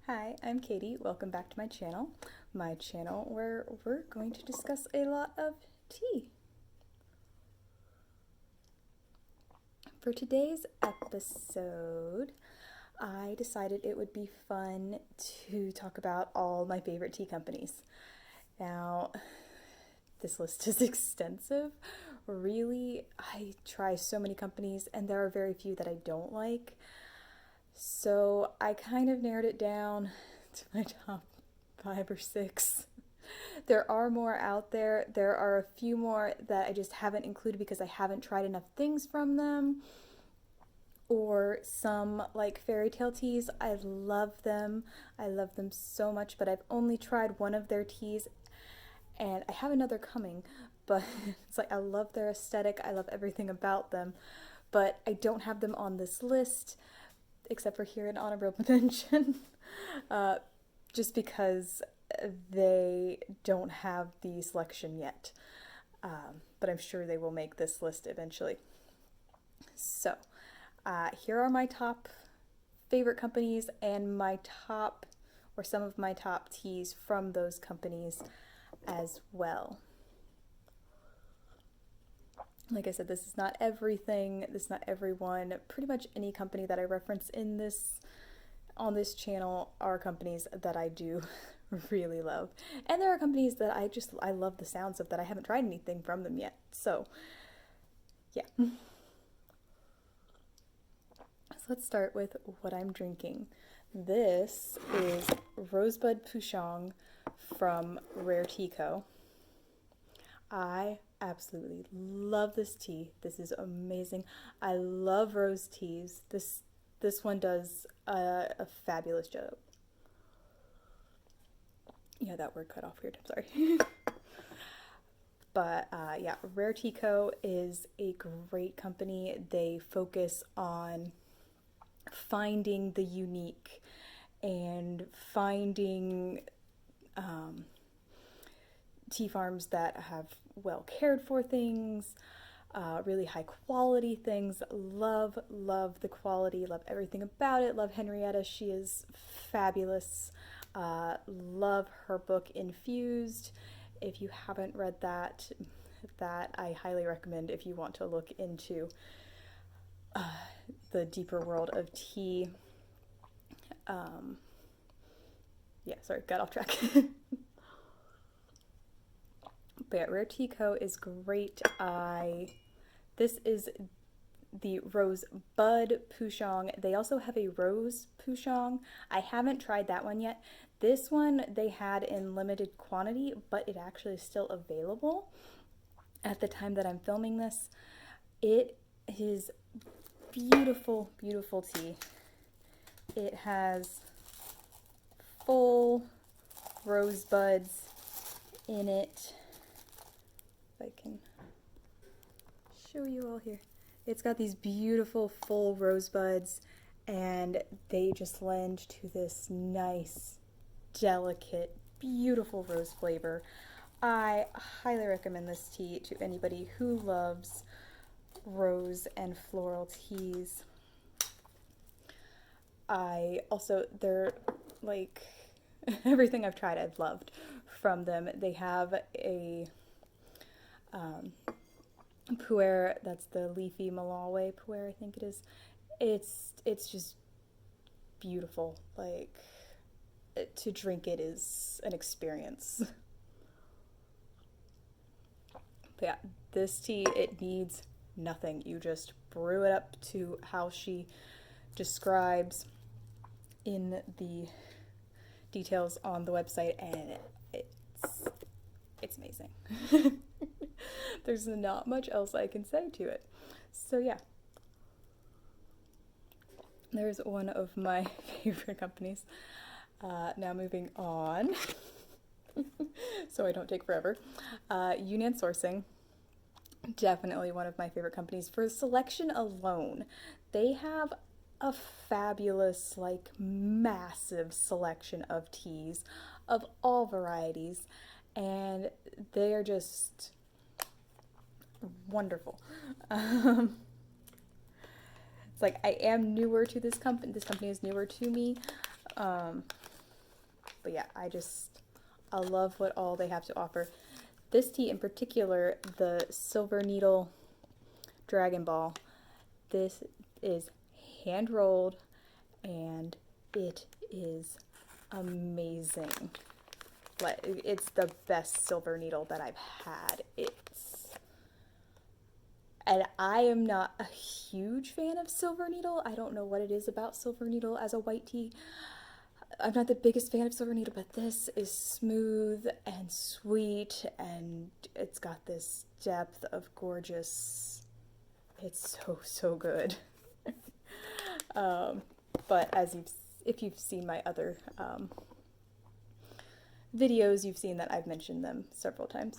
Hi, I'm Katie. Welcome back to my channel where we're going to discuss a lot of tea. For today's episode, I decided it would be fun to talk about all my favorite tea companies. Now, this list is extensive. Really, I try so many companies and there are very few that I don't like. So I kind of narrowed it down to my top 5 or 6. There are more out there. There are a few more that I just haven't included because I haven't tried enough things from them. Or some like fairy tale teas. I love them. I love them so much, but I've only tried one of their teas and I have another coming. But it's like I love their aesthetic. I love everything about them. But I don't have them on this list except for here in honorable mention, just because they don't have the selection yet. But I'm sure they will make this list eventually. So, here are my top favorite companies and my top, or some of my top teas from those companies as well. Like I said, this is not everything, this is not everyone. Pretty much any company that I reference on this channel are companies that I do really love. And there are companies that I love the sounds of that I haven't tried anything from them yet. So, yeah. So let's start with what I'm drinking. This is Bud Pushong from Rare Tea Co. I absolutely love this tea. This is amazing. I love rose teas. This one does a fabulous job. Yeah, that word cut off weird. I'm sorry. But yeah, Rare Tea Co. is a great company. They focus on finding the unique and finding tea farms that have well cared for things, really high quality things. Love the quality, love everything about it. Love Henrietta, she is fabulous. Love her book Infused. If you haven't read that I highly recommend if you want to look into the deeper world of tea. Yeah, sorry, got off track. But yeah, Rare Tea Co. is great. This is the Rose Bud Pushong. They also have a Rose Pushong. I haven't tried that one yet. This one they had in limited quantity, but it actually is still available at the time that I'm filming this. It is beautiful, beautiful tea. It has full rosebuds in it. If I can show you all here. It's got these beautiful full rosebuds and they just lend to this nice, delicate, beautiful rose flavor. I highly recommend this tea to anybody who loves rose and floral teas. They're like everything I've tried I've loved from them. They have a pu'er, that's the leafy Malawi pu'er, I think it is. It's just beautiful. Like, to drink it is an experience. But yeah, this tea, it needs nothing. You just brew it up to how she describes in the details on the website, and it's amazing. There's not much else I can say to it. So yeah, there's one of my favorite companies. Now moving on, so I don't take forever. Yunnan Sourcing, definitely one of my favorite companies. For selection alone, they have a fabulous, like, massive selection of teas of all varieties, and they are just wonderful. It's like I am newer to this company. This company is newer to me. But yeah, I love what all they have to offer. This tea in particular, the Silver Needle Dragon Ball, this is hand rolled and it is amazing. It's the best Silver Needle that I've had. And I am not a huge fan of Silver Needle. I don't know what it is about Silver Needle as a white tea. I'm not the biggest fan of Silver Needle, but this is smooth and sweet, and it's got this depth of gorgeous. It's so good. But if you've seen my other videos, you've seen that I've mentioned them several times.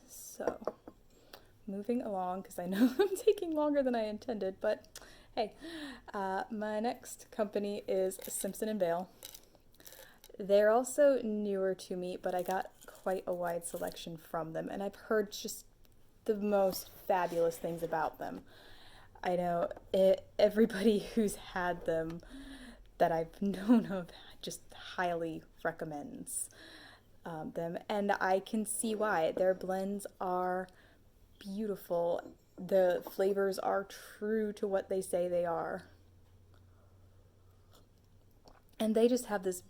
So, moving along, because I know I'm taking longer than I intended, but hey, my next company is Simpson and Veil. They're also newer to me, but I got quite a wide selection from them, and I've heard just the most fabulous things about them. I know everybody who's had them that I've known of just highly recommends them, and I can see why. Their blends are beautiful. The flavors are true to what they say they are. And they just have this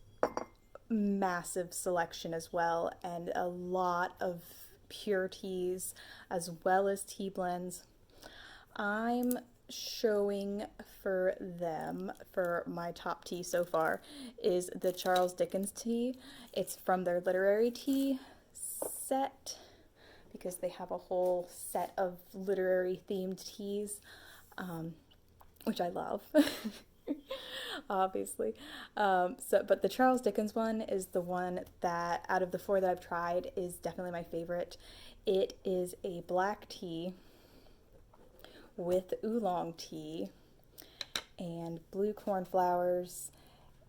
massive selection as well, and a lot of pure teas as well as tea blends. I'm showing for them, for my top tea so far, is the Charles Dickens tea. It's from their literary tea set, because they have a whole set of literary themed teas, which I love, obviously. But the Charles Dickens one is the one that, out of the 4 that I've tried, is definitely my favorite. It is a black tea with oolong tea and blue cornflowers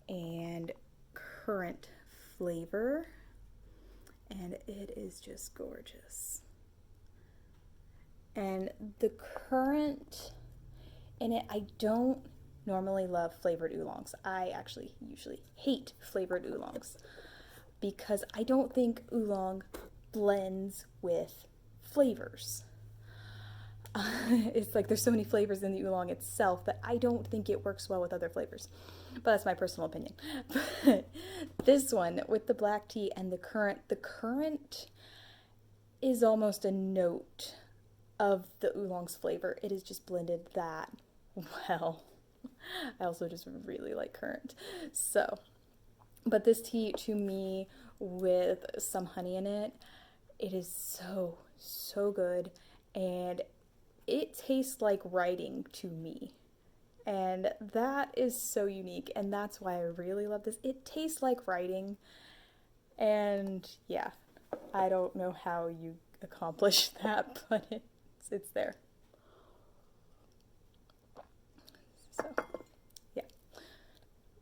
and currant flavor, and it is just gorgeous. And the currant in it, I don't normally love flavored oolongs. I actually usually hate flavored oolongs because I don't think oolong blends with flavors. It's like there's so many flavors in the oolong itself that I don't think it works well with other flavors. But that's my personal opinion. But this one with the black tea and the currant is almost a note of the oolong's flavor. It is just blended that well. I also just really like currant. So, but this tea to me with some honey in it, it is so good, and it tastes like writing to me. And that is so unique, and that's why I really love this. It tastes like writing, and yeah, I don't know how you accomplish that, but it's there. So,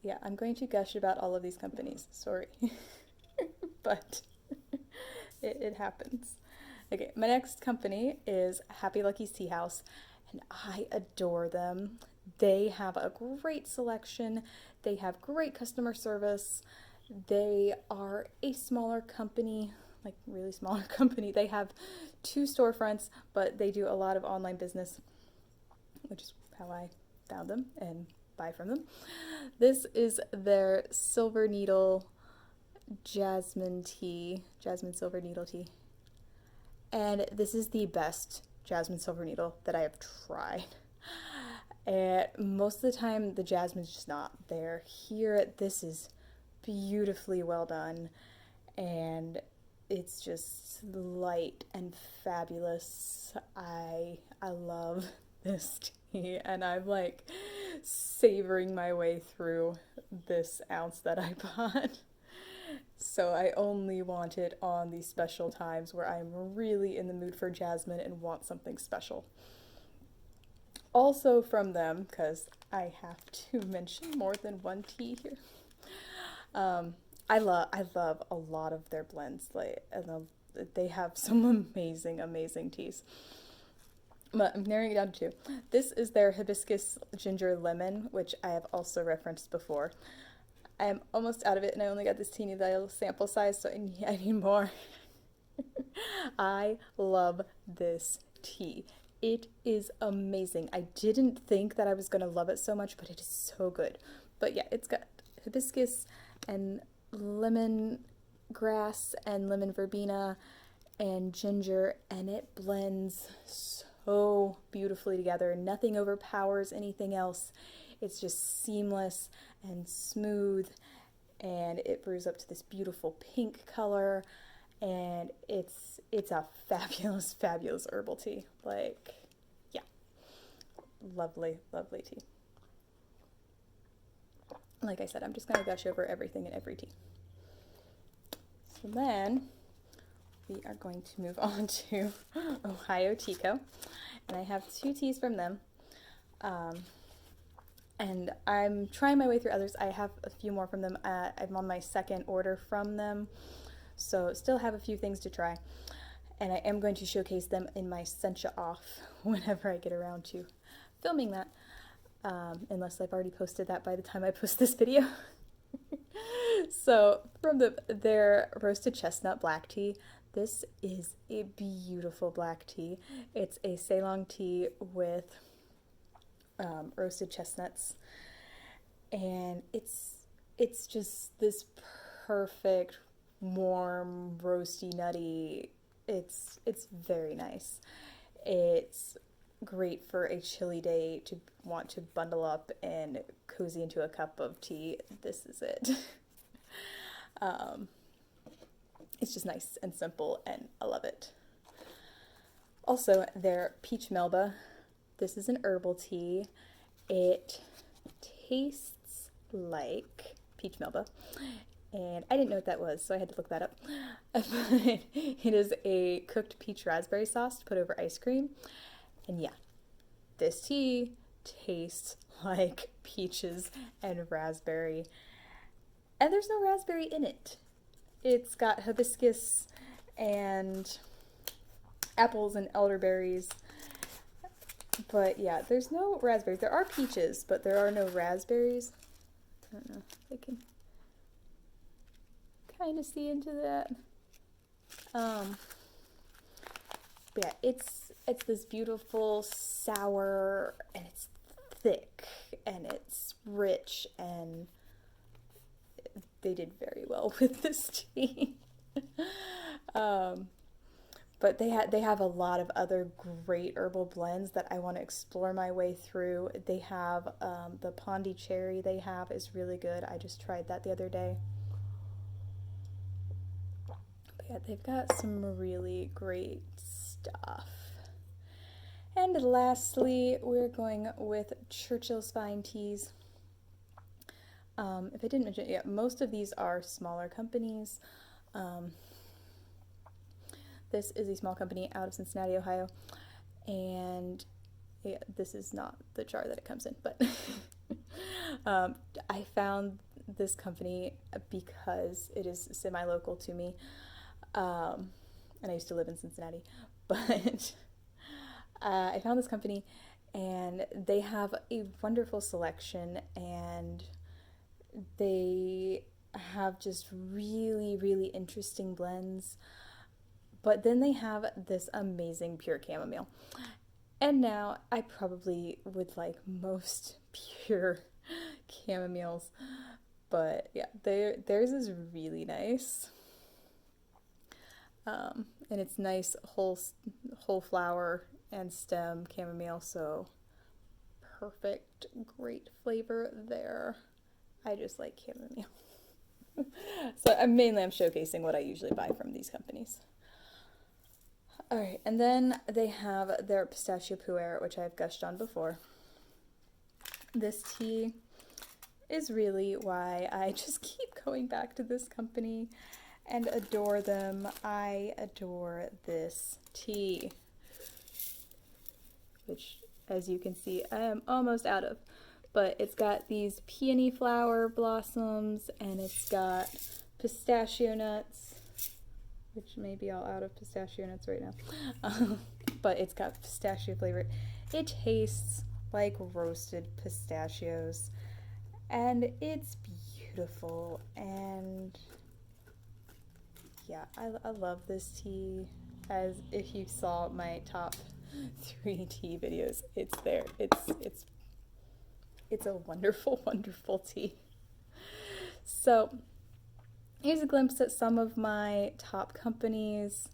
yeah, I'm going to gush about all of these companies. Sorry, but it happens. Okay, my next company is Happy Lucky's Tea House, and I adore them. They have a great selection. They have great customer service. They are a smaller company, like really smaller company. They have 2 storefronts, but they do a lot of online business, which is how I found them and buy from them. This is their Silver Needle Jasmine Silver Needle tea. And this is the best jasmine silver needle that I have tried. And most of the time, the jasmine's just not there. Here, this is beautifully well done, and it's just light and fabulous. I love this tea, and I'm like savoring my way through this ounce that I bought. So I only want it on these special times where I'm really in the mood for jasmine and want something special. Also from them, because I have to mention more than one tea here, I love a lot of their blends. They have some amazing teas. but I'm narrowing it down to two. This is their Hibiscus Ginger Lemon, which I have also referenced before. I am almost out of it, and I only got this teeny little sample size, so I need more. I love this tea. It is amazing. I didn't think that I was going to love it so much, but it is so good. But yeah, it's got hibiscus and lemon grass and lemon verbena and ginger, and it blends so beautifully together. Nothing overpowers anything else. It's just seamless and smooth, and it brews up to this beautiful pink color, and it's a fabulous, fabulous herbal tea. Like, yeah, lovely, lovely tea. Like I said, I'm just going to gush over everything in every tea. So then we are going to move on to Ohio Chico, and I have two teas from them. And I'm trying my way through others. I have a few more from them. I'm on my second order from them, so still have a few things to try. And I am going to showcase them in my Sencha Off whenever I get around to filming that, unless I've already posted that by the time I post this video. So from their roasted chestnut black tea, this is a beautiful black tea. It's a Ceylon tea with roasted chestnuts, and it's just this perfect, warm, roasty, nutty. It's very nice. It's great for a chilly day to want to bundle up and cozy into a cup of tea. This is it. It's just nice and simple, and I love it. Also, their peach Melba. This is an herbal tea. It tastes like peach Melba, and I didn't know what that was, so I had to look that up. But it is a cooked peach raspberry sauce to put over ice cream, and yeah, this tea tastes like peaches and raspberry, and there's no raspberry in it. It's got hibiscus and apples and elderberries. But yeah, there's no raspberries. There are peaches, but there are no raspberries. I don't know if I can kind of see into that. But yeah, it's this beautiful sour, and it's thick, and it's rich, and they did very well with this tea. But they have a lot of other great herbal blends that I want to explore my way through. They have the Pondicherry they have is really good. I just tried that the other day. But yeah, they've got some really great stuff. And lastly, we're going with Churchill's Fine Teas. If I didn't mention it yet, most of these are smaller companies. This is a small company out of Cincinnati, Ohio, and yeah, this is not the jar that it comes in, but I found this company because it is semi-local to me, and I used to live in Cincinnati, but I found this company, and they have a wonderful selection, and they have just really, really interesting blends. But then they have this amazing pure chamomile. And now I probably would like most pure chamomiles. But yeah, theirs is really nice. And it's nice whole flower and stem chamomile, so perfect, great flavor there. I just like chamomile. So I'm showcasing what I usually buy from these companies. Alright, and then they have their Pistachio Pour, which I've gushed on before. This tea is really why I just keep going back to this company and adore them. I adore this tea, which, as you can see, I am almost out of. But it's got these peony flower blossoms, and it's got pistachio nuts, which may be all out of pistachio nuts right now. But it's got pistachio flavor. It tastes like roasted pistachios, and it's beautiful. And yeah, I love this tea. As if you saw my top 3 tea videos, it's there. It's a wonderful, wonderful tea. So here's a glimpse at some of my top companies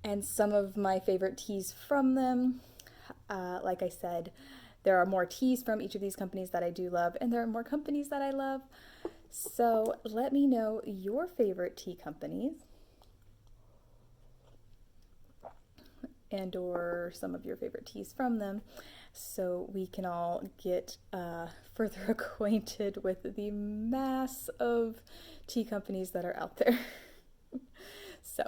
and some of my favorite teas from them. Like I said, there are more teas from each of these companies that I do love, and there are more companies that I love. So let me know your favorite tea companies and or some of your favorite teas from them, so we can all get further acquainted with the mass of tea companies that are out there. So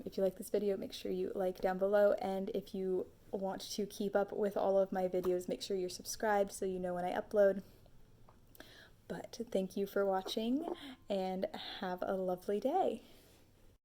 if you like this video, make sure you like down below, and if you want to keep up with all of my videos, make sure you're subscribed so you know when I upload. But thank you for watching, and have a lovely day.